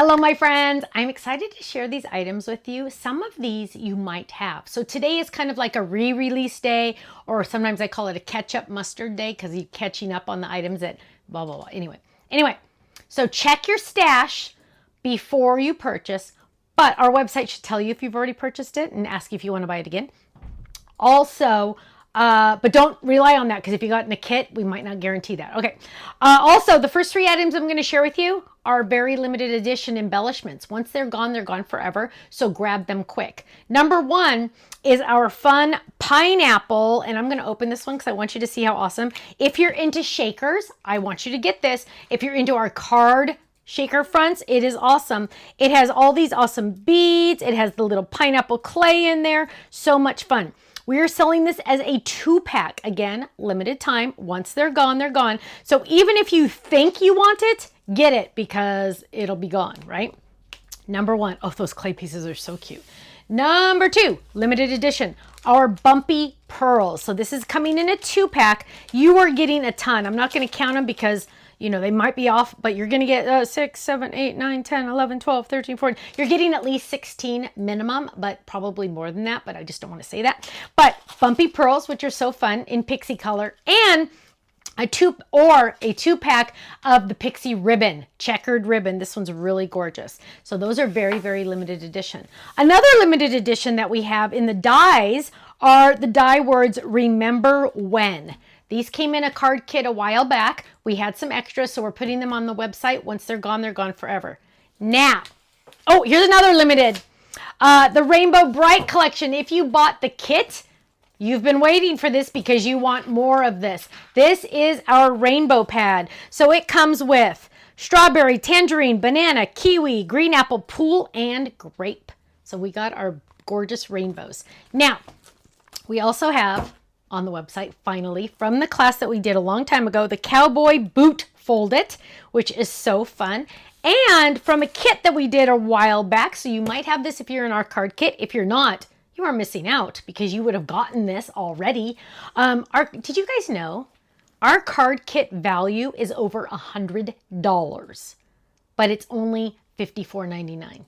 Hello, my friends. I'm excited to share these items with you. Some of these you might have. So today is kind of like a re-release day, or sometimes I call it a catch-up mustard day because you're catching up on the items that blah, blah, blah. Anyway, so check your stash before you purchase, but our website should tell you if you've already purchased it and ask you if you want to buy it again. Also, but don't rely on that because if you got in a kit, we might not guarantee that. Okay. Also, the first 3 items I'm going to share with you are very limited edition embellishments. Once they're gone forever. So grab them quick. Number 1 is our fun pineapple. And I'm going to open this one because I want you to see how awesome. If you're into shakers, I want you to get this. If you're into our card shaker fronts, it is awesome. It has all these awesome beads. It has the little pineapple clay in there. So much fun. We are selling this as a 2-pack. Again, limited time. Once they're gone, they're gone. So even if you think you want it, get it because it'll be gone, right? Number 1. Oh, those clay pieces are so cute. Number 2, limited edition, our Bumpy pearls. So this is coming in a 2-pack. You are getting a ton. I'm not going to count them because you know, they might be off, but you're going to get 6, 7, 8, 9, 10, 11, 12, 13, 14. You're getting at least 16 minimum, but probably more than that, but I just don't want to say that. But Bumpy pearls, which are so fun in Pixie color, and a 2-pack of the Pixie ribbon, checkered ribbon. This one's really gorgeous. So those are very, very limited edition. Another limited edition that we have in the dies are the die words Remember When. These came in a card kit a while back. We had some extras, so we're putting them on the website. Once they're gone forever. Now, oh, here's another limited. The Rainbow Bright collection. If you bought the kit, you've been waiting for this because you want more of this. This is our rainbow pad. So it comes with strawberry, tangerine, banana, kiwi, green apple, pool, and grape. So we got our gorgeous rainbows. Now, we also have on the website, finally, from the class that we did a long time ago, the Cowboy boot fold it, which is so fun. And from a kit that we did a while back, so you might have this if you're in our card kit. If you're not, you are missing out because you would have gotten this already. Did you guys know our card kit value is over $100, but it's only $54.99.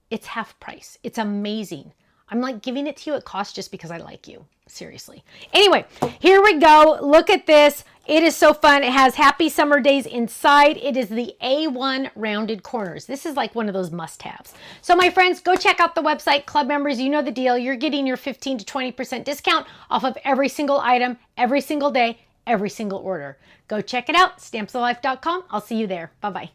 It's half price. It's amazing. I'm like giving it to you at cost just because I like you. Seriously. Anyway, here we go. Look at this. It is so fun. It has Happy Summer Days inside. It is the A1 rounded corners. This is like one of those must-haves. So my friends, go check out the website. Club members, you know the deal. You're getting your 15 to 20% discount off of every single item, every single day, every single order. Go check it out. Stampsoflife.com. I'll see you there. Bye-bye.